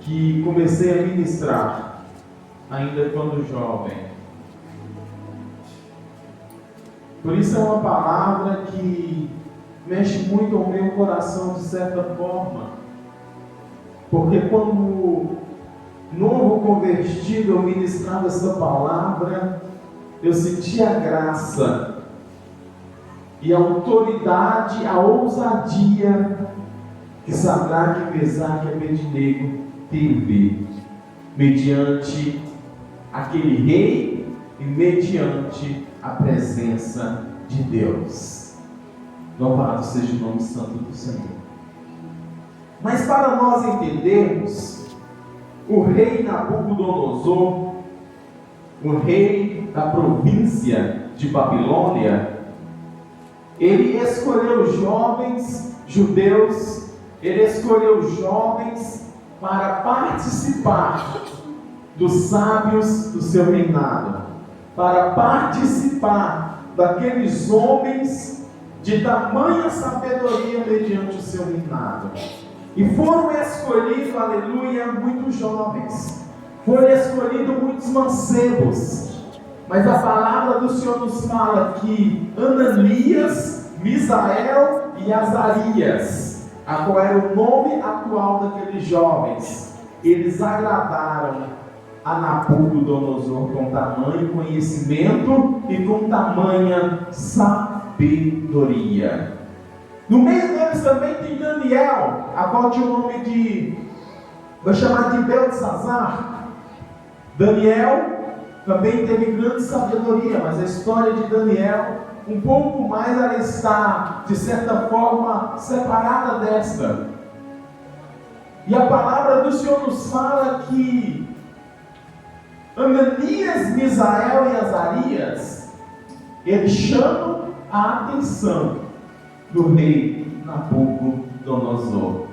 que comecei a ministrar, ainda quando jovem. Por isso é uma palavra que mexe muito ao meu coração de certa forma, porque quando novo convertido eu ministrava essa palavra, eu sentia a graça e a autoridade, a ousadia que Sadraque, Mesaque e Abednego teve mediante aquele rei e mediante a presença de Deus. Louvado seja o nome santo do Senhor. Mas para nós entendermos, o rei Nabucodonosor, o rei da província de Babilônia, ele escolheu jovens judeus, ele escolheu jovens para participar dos sábios do seu reinado, para participar daqueles homens de tamanha sabedoria mediante o seu reinado. E foram escolhidos, aleluia, muitos jovens, foram escolhidos muitos mancebos, mas a palavra do Senhor nos fala que Ananias, Misael e Azarias, a qual era o nome atual daqueles jovens, eles agradaram a Nabucodonosor com tamanho conhecimento e com tamanha sabedoria. No meio deles também tem Daniel, a qual tinha o nome de, vou chamar de Beltesazar. Daniel também teve grande sabedoria, mas a história de Daniel, um pouco mais, ela está, de certa forma, separada desta. E a palavra do Senhor nos fala que Ananias, Misael e Azarias, eles chamam a atenção do rei Nabucodonosor.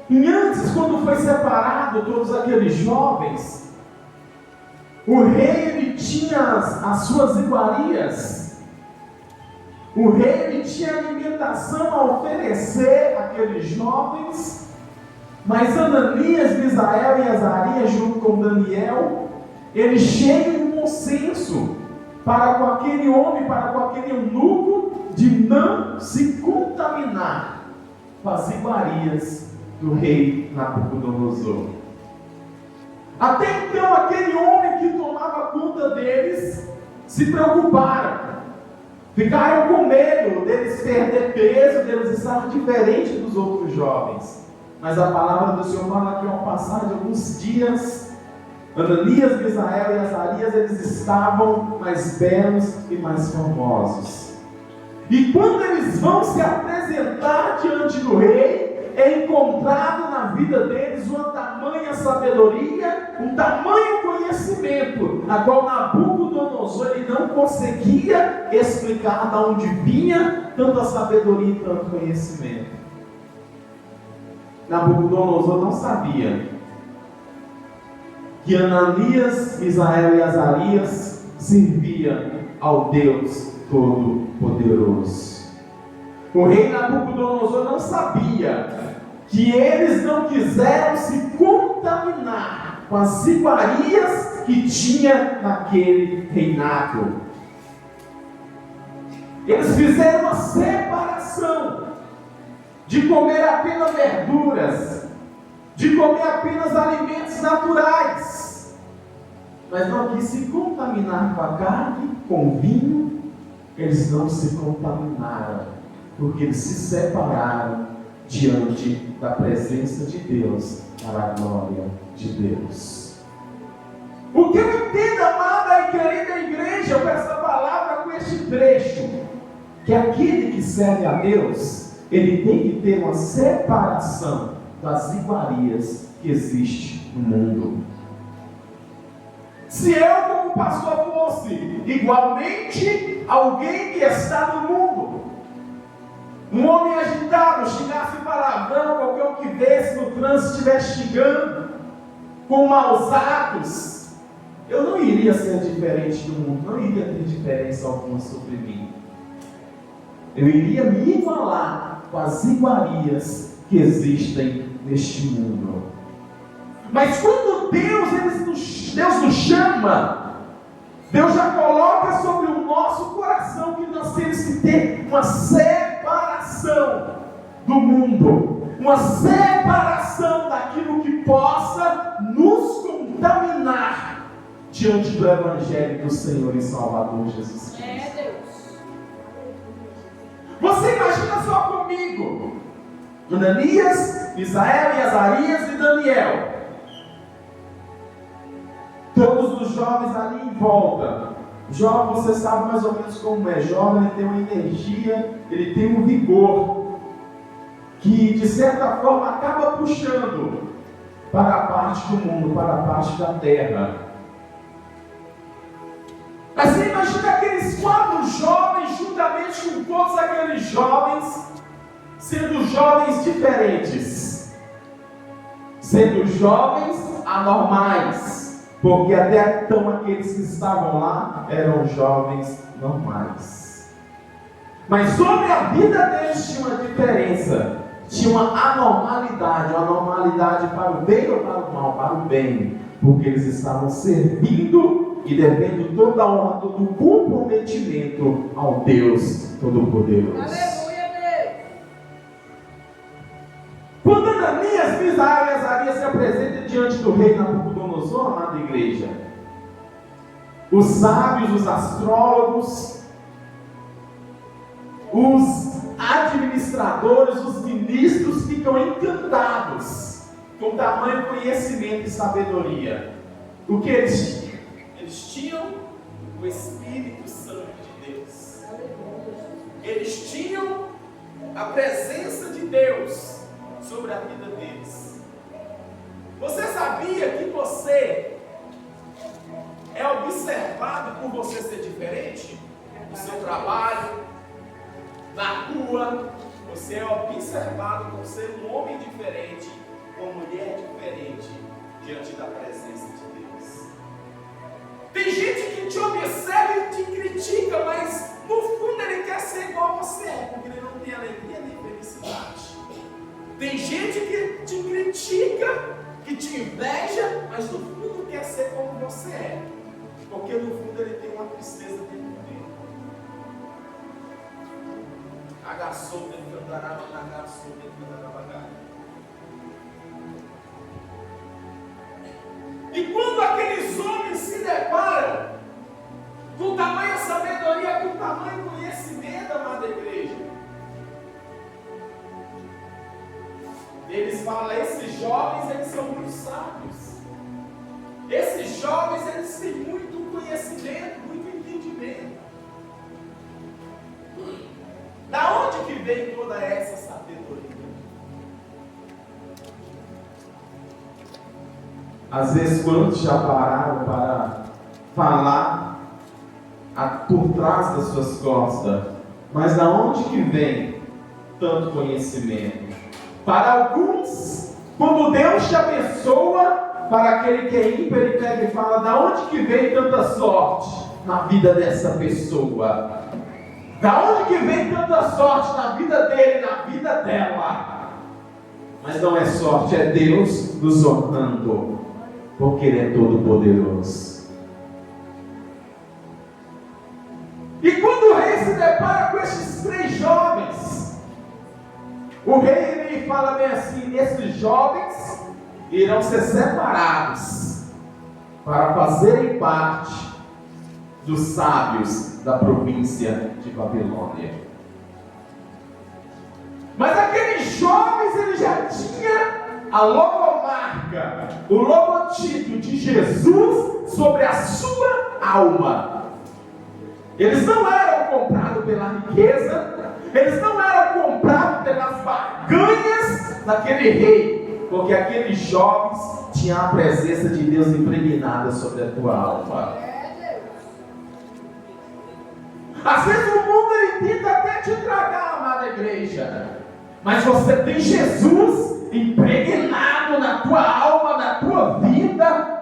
E antes, quando foi separado todos aqueles jovens, o rei ele tinha as suas iguarias, o rei ele tinha alimentação a oferecer àqueles jovens, mas Ananias, Misael e Azarias, junto com Daniel, eles chegam em um consenso para com aquele homem, para com aquele eunuco, de não se contaminar com as iguarias do rei Nabucodonosor. Até então, aquele homem que tomava conta deles se preocuparam, ficaram com medo deles perder peso, deles estar diferente dos outros jovens. Mas a palavra do Senhor fala que ao passar de alguns dias, Ananias, Misael e Azarias, eles estavam mais belos e mais formosos. E quando eles vão se apresentar diante do rei, é encontrado na vida deles uma tamanha sabedoria, um tamanho conhecimento, a qual Nabucodonosor ele não conseguia explicar de onde vinha tanta sabedoria e tanto conhecimento. Nabucodonosor não sabia que Ananias, Misael e Azarias serviam ao Deus Todo-Poderoso. O rei Nabucodonosor não sabia que eles não quiseram se contaminar com as iguarias que tinha naquele reinado. Eles fizeram uma separação de comer apenas verduras, de comer apenas alimentos naturais, mas não quis se contaminar com a carne, com o vinho. Eles não se contaminaram, porque eles se separaram diante da presença de Deus, para a glória de Deus. O que eu entendo, amada e querida igreja, com essa palavra, com este trecho, que aquele que serve a Deus, ele tem que ter uma separação das iguarias que existe no mundo. Se eu, como pastor, fosse igualmente alguém que está no mundo, um homem agitado, xingasse palavrão, qualquer um que desse no trânsito estivesse xingando, com maus atos, eu não iria ser diferente do mundo, não iria ter diferença alguma sobre mim. Eu iria me igualar com as iguarias que existem neste mundo. Mas quando Deus nos chama, Deus já coloca sobre o nosso coração que nós temos que ter uma separação do mundo, uma separação daquilo que possa nos contaminar diante do Evangelho do Senhor e Salvador Jesus Cristo. Deus. Você imagina só comigo, Ananias, Misael, Azarias e Daniel, todos os jovens ali em volta. Jovem, você sabe mais ou menos como é. Jovem, ele tem uma energia, ele tem um vigor, que de certa forma acaba puxando para a parte do mundo, para a parte da terra. Mas você imagina aqueles 4 jovens, juntamente com todos aqueles jovens, sendo jovens diferentes, sendo jovens anormais, porque até então aqueles que estavam lá eram jovens normais. Mas sobre a vida deles tinha uma diferença, tinha uma anormalidade para o bem ou para o mal? Para o bem, porque eles estavam servindo e devendo toda a honra, todo o comprometimento ao Deus Todo-Poderoso. Aleluia, Deus. Quando Ananias, Misael e Azarias se apresentam diante do rei Nabucodonosor, amada igreja, os sábios, os astrólogos, os administradores, os ministros ficam encantados com o tamanho conhecimento e sabedoria. O que eles tinham? Eles tinham o Espírito Santo de Deus. Eles tinham a presença de Deus sobre a vida deles. Você sabia que você é observado por você ser diferente? No seu trabalho, na rua, você é observado por ser um homem diferente, uma mulher diferente diante da presença de Deus. Tem gente que te observa e te critica, mas no fundo ele quer ser igual a você, porque ele não tem alegria nem felicidade. Tem gente que te critica, que te inveja, mas no fundo quer ser como você é, porque no fundo ele tem uma tristeza dentro dele. Agaçou dentro da agaçou dentro da bagagem. E quando aqueles homens se deparam com tamanha sabedoria, com tamanho conhecimento, amada igreja, eles falam, esses jovens, eles são muito sábios. Esses jovens, eles têm muito conhecimento, muito entendimento. Da onde que vem toda essa sabedoria? Às vezes, quantos já pararam para falar por trás das suas costas, mas da onde que vem tanto conhecimento? Para alguns, quando Deus te abençoa, para aquele que é ímpar, ele pega e fala, da onde que vem tanta sorte na vida dessa pessoa? Da onde que vem tanta sorte na vida dele, na vida dela? Mas não é sorte, é Deus nos honrando, porque Ele é todo poderoso. E quando o rei se depara com esses 3 jovens, o rei ele fala bem assim, esses jovens irão ser separados para fazerem parte dos sábios da província de Babilônia. Mas aqueles jovens, ele já tinha a logomarca, o logotipo de Jesus sobre a sua alma. Eles não eram comprados pela riqueza, eles não eram comprados pelas barganhas daquele rei, porque aqueles jovens tinham a presença de Deus impregnada sobre a tua alma. Às vezes o mundo ele tenta até te tragar, amada igreja, mas você tem Jesus impregnado na tua alma, na tua vida.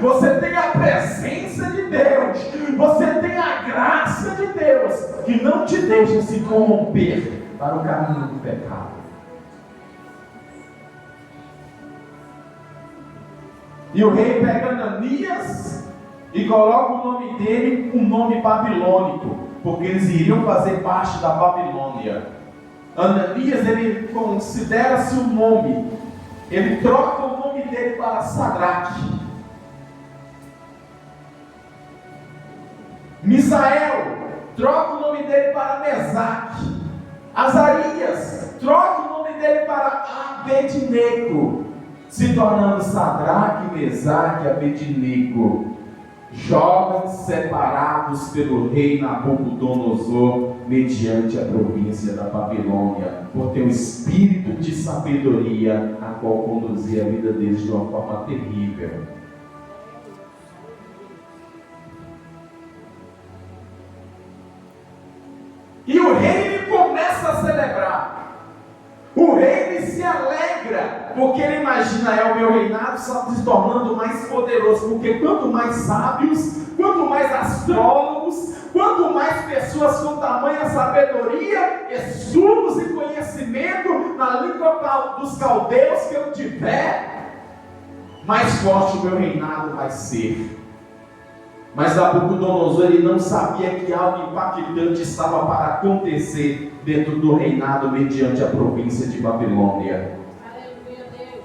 Você tem a presença de Deus, você tem a graça de Deus, que não te deixa se corromper para o caminho do pecado. E o rei pega Ananias e coloca o nome dele, um nome babilônico, porque eles iriam fazer parte da Babilônia. Ananias, ele considera-se um nome, ele troca o nome dele para Sadraque. Misael troca o nome dele para Mesaque. Azarias troca o nome dele para Abednego, se tornando Sadraque, Mesaque e Abednego, jovens separados pelo rei Nabucodonosor mediante a província da Babilônia, por ter um espírito de sabedoria, a qual conduzia a vida deles de uma forma terrível. E o rei ele começa a celebrar. O rei ele se alegra, porque ele imagina, o meu reinado está se tornando mais poderoso, porque quanto mais sábios, quanto mais astrólogos, quanto mais pessoas com tamanha sabedoria, estudos e conhecimento na língua dos caldeus que eu tiver, mais forte o meu reinado vai ser. Mas Nabucodonosor ele não sabia que algo impactante estava para acontecer dentro do reinado mediante a província de Babilônia. Aleluia, Deus.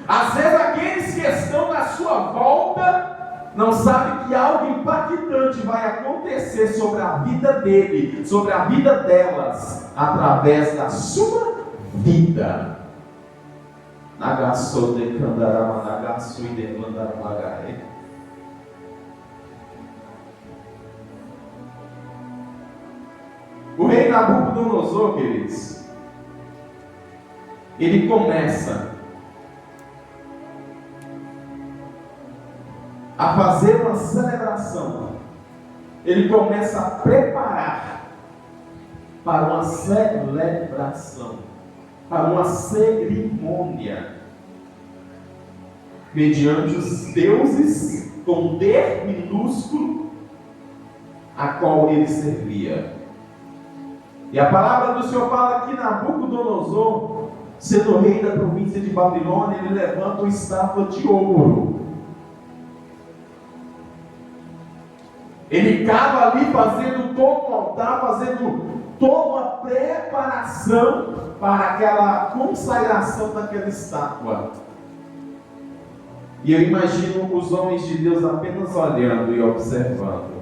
Às vezes aqueles que estão na sua volta não sabem que algo impactante vai acontecer sobre a vida dele, sobre a vida delas, através da sua vida. Nagasso de Kandarama, Nagasso e de Mandarabagae. O rei Nabucodonosor, queridos, ele começa a fazer uma celebração. Ele começa a preparar para uma celebração, para uma cerimônia, mediante os deuses com D minúsculo, a qual ele servia. E a palavra do Senhor fala que Nabucodonosor, sendo rei da província de Babilônia, ele levanta uma estátua de ouro. Ele cava ali fazendo todo um altar, fazendo toda uma preparação para aquela consagração daquela estátua. E eu imagino os homens de Deus apenas olhando e observando.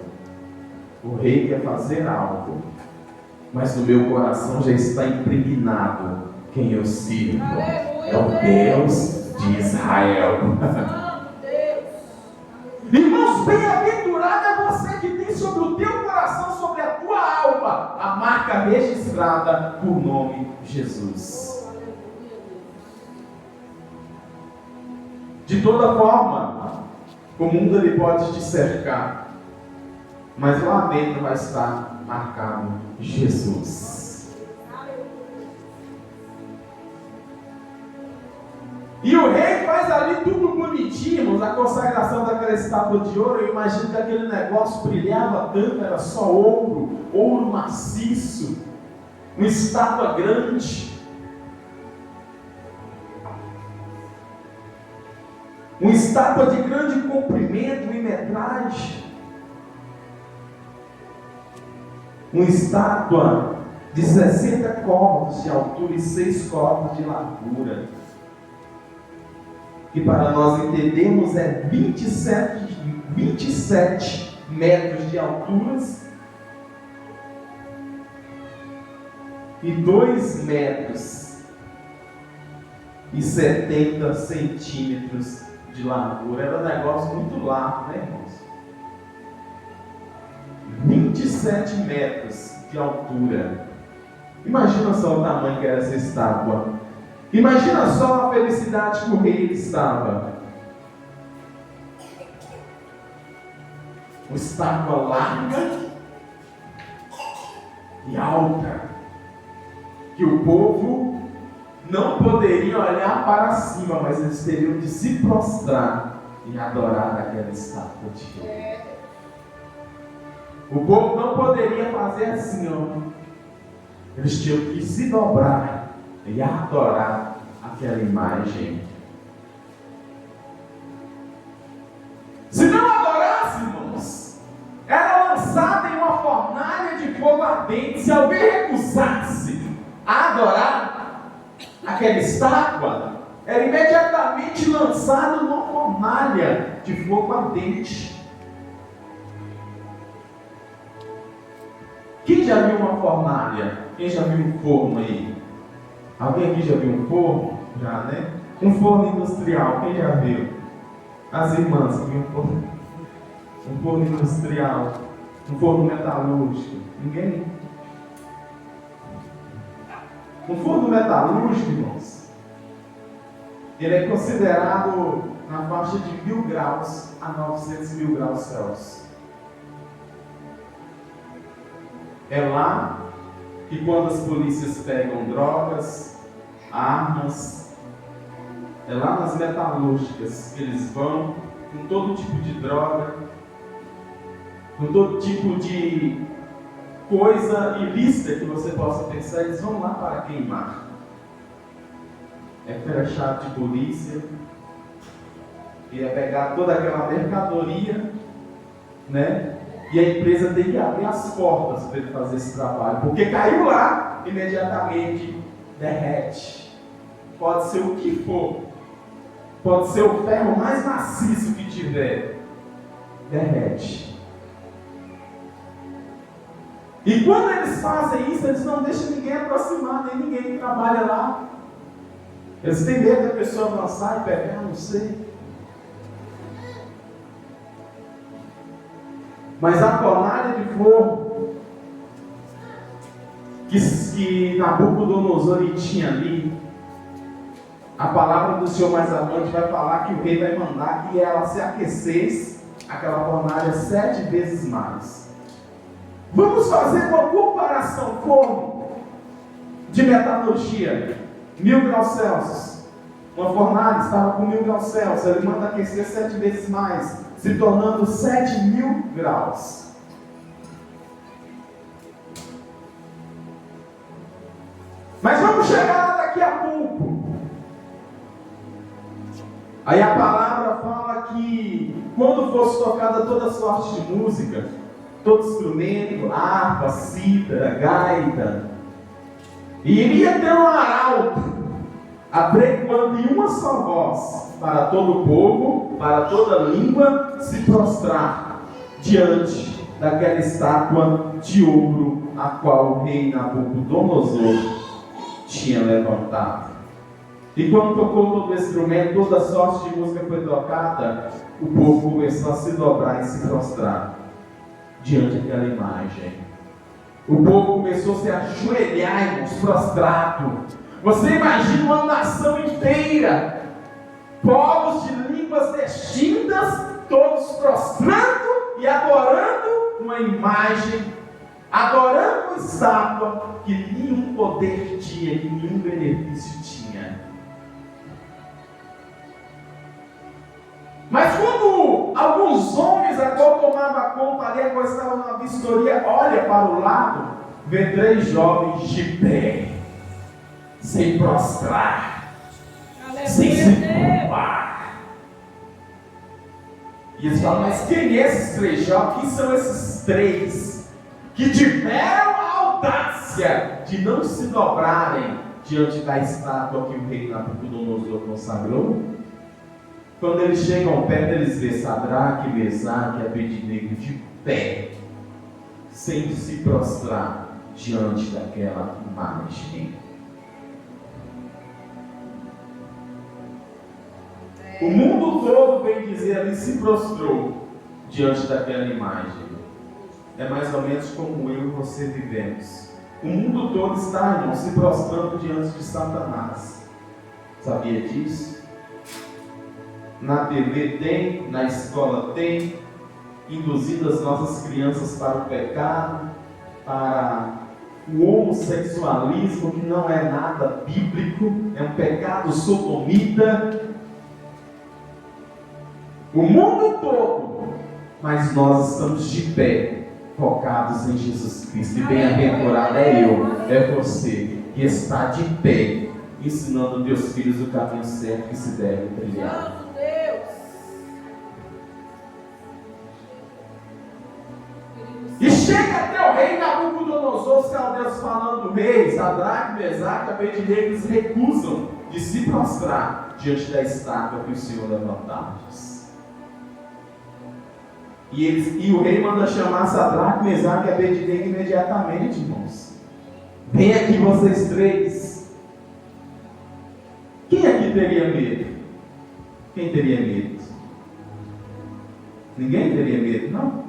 O rei quer fazer algo, mas no meu coração já está impregnado quem eu sirvo. Aleluia, É o Deus de Israel. Irmãos, bem-aventurado é você que tem sobre o teu coração, sobre a tua alma, a marca registrada por nome Jesus. De toda forma, o mundo ele pode te cercar, mas lá dentro vai estar marcado Jesus. E o rei faz ali tudo bonitinho, a consagração daquela estátua de ouro. Eu imagino que aquele negócio brilhava tanto, era só ouro, ouro maciço, uma estátua grande, uma estátua de grande comprimento e metragem, uma estátua de 60 cordas de altura e 6 cordas de largura, que para nós entendermos é 27 metros de altura e 2 metros e 70 centímetros de largura. Era um negócio muito largo, né, irmãos? 27 metros de altura. Imagina só o tamanho que era essa estátua. Imagina só a felicidade que o rei estava. Uma estátua larga e alta, que o povo não poderia olhar para cima, mas eles teriam de se prostrar e adorar aquela estátua de rei. O povo não poderia fazer assim, ó. Eles tinham que se dobrar e adorar aquela imagem. Se não adorássemos, era lançada em uma fornalha de fogo ardente. Se alguém recusasse a adorar aquela estátua, era imediatamente lançado numa fornalha de fogo ardente. Quem já viu uma fornalha? Quem já viu um forno aí? Alguém aqui já viu um forno? Já, né? Um forno industrial, quem já viu? As irmãs que viu um forno. Um forno industrial. Um forno metalúrgico. Ninguém? Um forno metalúrgico, irmãos, ele é considerado na faixa de 1000 graus a 900 mil graus Celsius. É lá que quando as polícias pegam drogas, armas, é lá nas metalúrgicas que eles vão com todo tipo de droga, com todo tipo de coisa ilícita que você possa pensar, eles vão lá para queimar. É fechado de polícia, e é pegar toda aquela mercadoria, né? E a empresa tem que abrir as portas para ele fazer esse trabalho, porque caiu lá, imediatamente derrete. Pode ser o que for, pode ser o ferro mais maciço que tiver, derrete. E quando eles fazem isso, eles não deixam ninguém aproximar, nem ninguém que trabalha lá. Eles têm medo da pessoa avançar e pegar, não sei. Mas a fornalha de fogo que Nabucodonosor tinha ali, a palavra do Senhor mais avante vai falar que o rei vai mandar que ela se aquecesse, aquela fornalha 7 vezes mais. Vamos fazer uma comparação como de metalurgia, 1000 graus Celsius. Uma fornalha estava com 1000 graus Celsius, ele manda aquecer 7 vezes mais, se tornando 7000 graus. Mas vamos chegar lá daqui a pouco. Aí a palavra fala que quando fosse tocada toda sorte de música, todo instrumento, harpa, cítara, gaita, e iria ter um arauto, apregoando em uma só voz, para todo o povo, para toda língua, se prostrar diante daquela estátua de ouro, a qual o rei Nabucodonosor tinha levantado. E quando tocou todo o instrumento, toda sorte de música foi tocada, o povo começou a se dobrar e se prostrar diante daquela imagem. O povo começou a se ajoelhar, irmãos, prostrado. Você imagina uma nação inteira, povos de línguas distintas, todos prostrando e adorando uma imagem, adorando uma estátua que nenhum poder tinha, que nenhum benefício tinha. Mas quando alguns homens a qual tomava conta ali, a qual estava na vistoria, olha para o lado, vê 3 jovens de pé, sem prostrar, sem se curvar. E eles falam, mas quem é esses 3 jovens? Quem são esses 3 que tiveram a audácia de não se dobrarem diante da estátua que o rei Nabucodonosor consagrou? Quando eles chegam perto, eles vê Sadraque, Mesaque e Abednego de pé, sem se prostrar diante daquela imagem. O mundo todo, bem dizer, ali se prostrou diante daquela imagem. É mais ou menos como eu e você vivemos. O mundo todo está, irmão, se prostrando diante de Satanás. Sabia disso? Na TV tem, na escola tem, induzindo as nossas crianças para o pecado, para o homossexualismo, que não é nada bíblico, é um pecado sodomita. O mundo todo, mas nós estamos de pé, focados em Jesus Cristo. E bem-aventurado é eu, é você, que está de pé, ensinando teus filhos o caminho certo que se deve trilhar. E chega até o rei Nabucodonosor, os caldeus falando: rei, Sadraque, Mesaque, Abednego, eles recusam de se prostrar diante da estátua que o Senhor levantastes. E o rei manda chamar Sadraque, Mesaque e Abednego imediatamente, irmãos. Vem aqui vocês três. Quem aqui teria medo? Quem teria medo? Ninguém teria medo, não?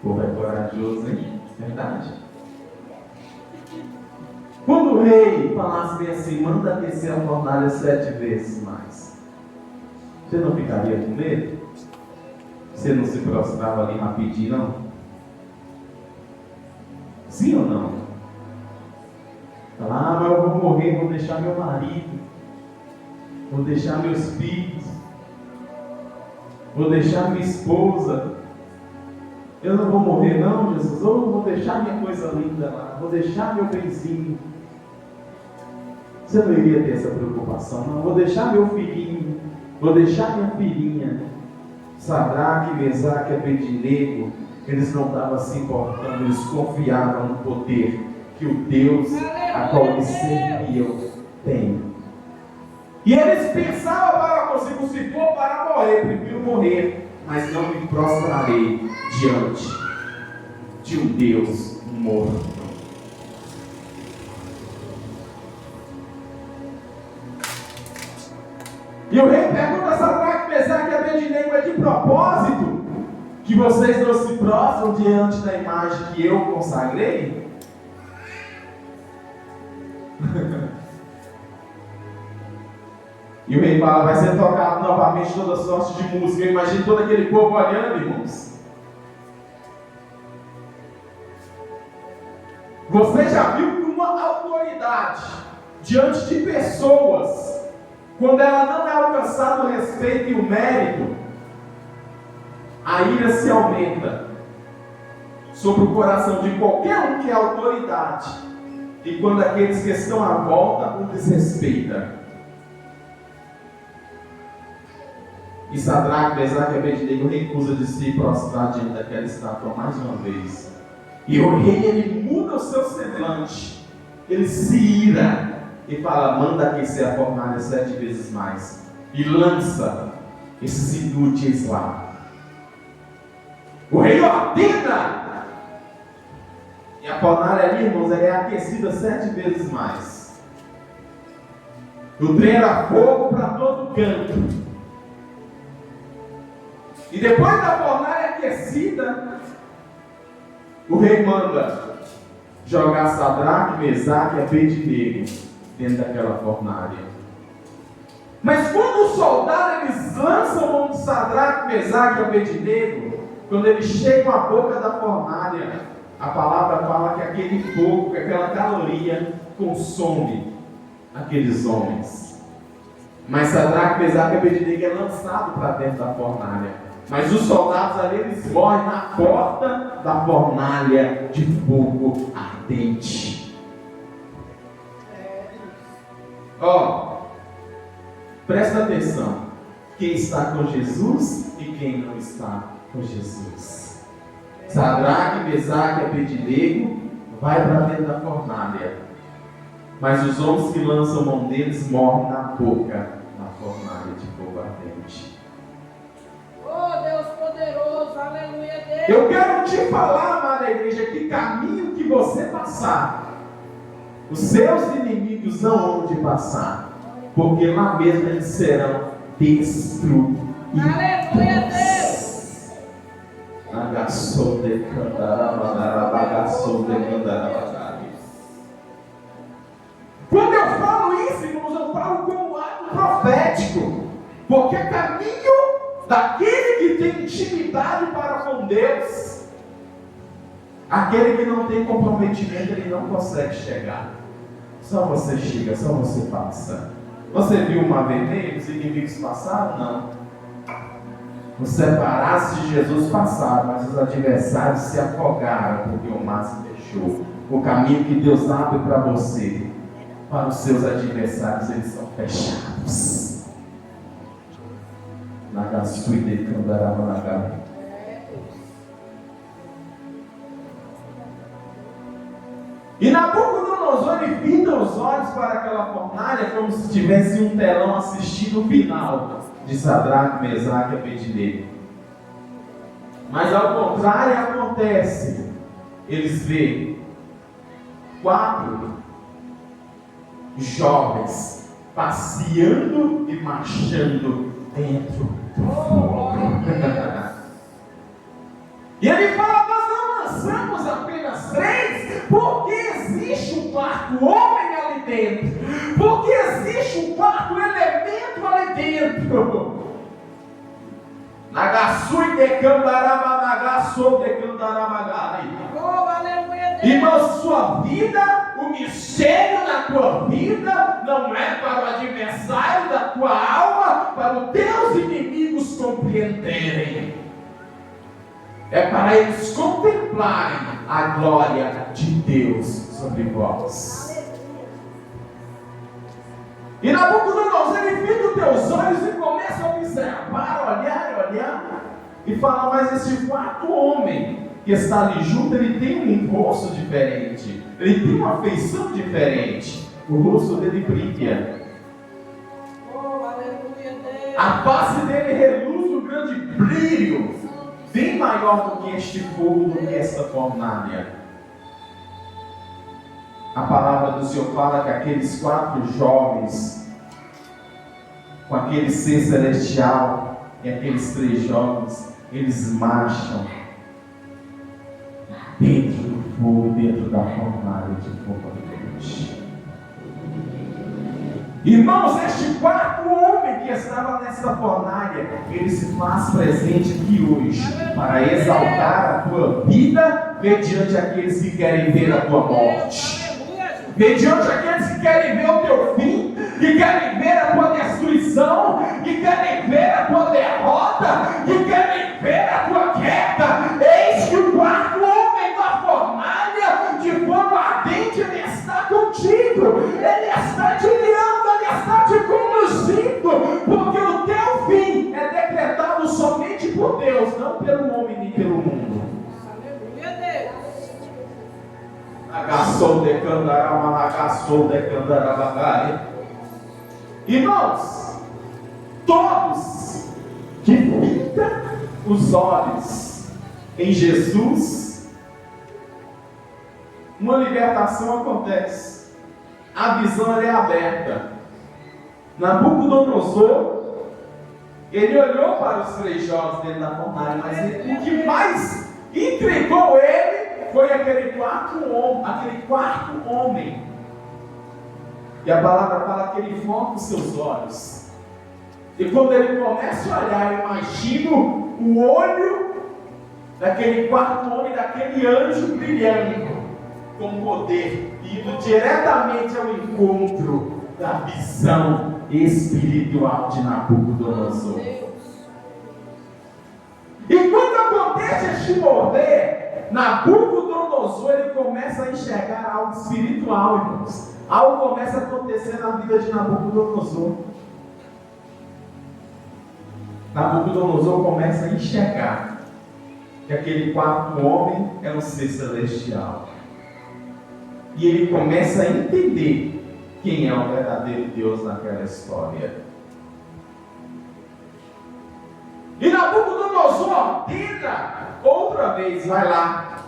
O povo é corajoso, hein? Verdade. Quando o rei falasse bem assim: manda aquecer a fornalha 7 vezes mais, você não ficaria com medo? Você não se prostrava ali rapidinho, não? Sim ou não? Fala: mas eu vou morrer, vou deixar meu marido, vou deixar meus filhos, vou deixar minha esposa. Eu não vou morrer não, Jesus. Ou eu vou deixar minha coisa linda lá, vou deixar meu benzinho. Você não iria ter essa preocupação, não? Vou deixar meu filhinho, vou deixar minha filhinha. Sadraque, Mesaque e Abednego, eles não estavam se importando, eles confiavam no poder que o Deus a qual eles serviam tem. E eles pensavam para consigo: se for para morrer, prefiro morrer, mas não me prostrarei diante de um Deus morto. E o rei pergunta a Sadraque, Mesaque e Abednego: é de propósito que vocês não se prostram diante da imagem que eu consagrei? E o rei fala: vai ser tocado novamente toda sorte de música. Eu imagino todo aquele povo olhando, irmãos. Você já viu que uma autoridade diante de pessoas, quando ela não é alcançada o respeito e o mérito, a ira se aumenta sobre o coração de qualquer um que é autoridade, e quando aqueles que estão à volta o desrespeitam. E Sadraque, Mesaque e Abednego recusa de se prostrar diante daquela estátua mais uma vez. E o rei, ele muda o seu semblante, ele se ira e fala: manda aquecer a fornalha 7 vezes mais, e lança esses inúteis lá. O rei ordena, e a fornalha ali, irmãos, ela é aquecida 7 vezes mais. O trem era fogo para todo canto. E depois da fornalha aquecida, o rei manda jogar Sadraque, Mesaque e Abednego dentro daquela fornalha. Mas quando os soldados eles lançam mão de Sadraque, Mesaque e Abednego, quando eles chegam à boca da fornalha, a palavra fala que aquele fogo, que aquela caloria consome aqueles homens. Mas Sadraque, Mesaque e Abednego é lançado para dentro da fornalha. Mas os soldados ali, eles morrem na porta da fornalha de fogo ardente. Presta atenção. Quem está com Jesus e quem não está com Jesus. Sadraque, Mesaque e Abednego vai para dentro da fornalha. Mas os homens que lançam mão deles morrem na boca da fornalha de fogo ardente. Oh, Deus poderoso, aleluia, Deus. Eu quero te falar, amada igreja, que caminho que você passar, os seus inimigos não vão te passar, porque lá mesmo eles serão destruídos. Aleluia, Deus. Quando eu falo isso, irmãos, eu falo como ato profético, porque caminho daquele que tem intimidade para com Deus, aquele que não tem comprometimento, ele não consegue chegar. Só você chega, só você passa. Você viu o mar vermelho? Os inimigos passaram? Não. Os separados de Jesus passaram, mas os adversários se afogaram, porque o mar se fechou. O caminho que Deus abre para você, para os seus adversários, eles são fechados. Nagasui Candarava Nagar. E Nabucodonosor ele fita os olhos para aquela fornalha como se tivesse um telão assistindo o final de Sadraque, Mesaque e Abednego. Mas ao contrário acontece, eles veem 4 jovens passeando e marchando dentro do fogo. E ele fala: nós não lançamos apenas 3, porque existe um 4º homem ali dentro, porque existe um 4º elemento ali dentro. Nagasui de Candarabanagasou de Candarabanagai. Irmãos, sua vida, o mistério da tua vida, não é para o adversário da tua alma, para os teus inimigos compreenderem. É para eles contemplarem a glória de Deus sobre vós. E Nabucodonosor, ele fita os teus olhos e começa a observar, olhar, e fala: mas esse 4º homem que está ali junto, ele tem um rosto diferente, ele tem uma feição diferente, o rosto dele brilha, a face dele reluz um grande brilho, bem maior do que este fogo, do que esta fornalha. A palavra do Senhor fala que aqueles 4 jovens, com aquele ser celestial, e aqueles 3 jovens, eles marcham dentro do fogo, dentro da fornalha de fogo ardente. Irmãos, este 4º homem que estava nessa fornalha, ele se faz presente aqui hoje para exaltar a tua vida mediante aqueles que querem ver a tua morte, mediante aqueles que querem ver o teu fim, que querem ver a tua destruição, que querem ver a tua derrota, que querem ver a tua queda. Eis que o 4º homem da fornalha de fogo ardente, ele está contigo, ele está te guiando, ele está te conduzindo, porque o teu fim é decretado somente por Deus, não pelo homem nem pelo mundo. Agaçou de Candarama, agaçou de Candarabagari. Irmãos, todos que fitam os olhos em Jesus, uma libertação acontece, a visão é aberta. Nabucodonosor, ele olhou para os 3 jovens dentro da fornalha, mas o que mais intrigou ele foi aquele 4º homem. E a palavra fala que ele foca os seus olhos. E quando ele começa a olhar, eu imagino o olho daquele 4º homem, daquele anjo brilhando com poder, indo diretamente ao encontro da visão espiritual de Nabucodonosor. E quando acontece este mover, Nabucodonosor, ele começa a enxergar algo espiritual, irmãos. Algo começa a acontecer na vida de Nabucodonosor. Nabucodonosor começa a enxergar que aquele 4º homem é um ser celestial. E ele começa a entender quem é o verdadeiro Deus naquela história. E Nabucodonosor ordena outra vez: vai lá,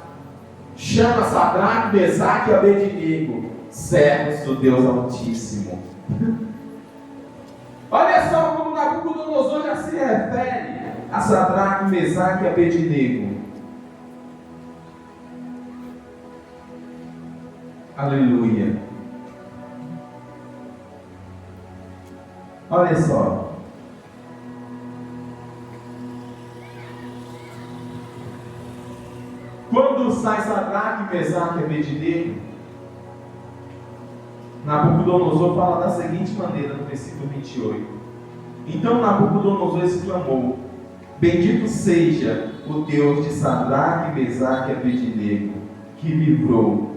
chama Sadraque, Mesaque e Abednego, servos do Deus Altíssimo. Olha só como Nabucodonosor já se refere a Sadraque, Mesaque e Abednego. Aleluia. Olha só. Quando sai Sadraque, Mesaque e Abednego, Nabucodonosor fala da seguinte maneira no versículo 28. Então Nabucodonosor exclamou: Bendito seja o Deus de Sadraque, Mesaque e Abednego, que livrou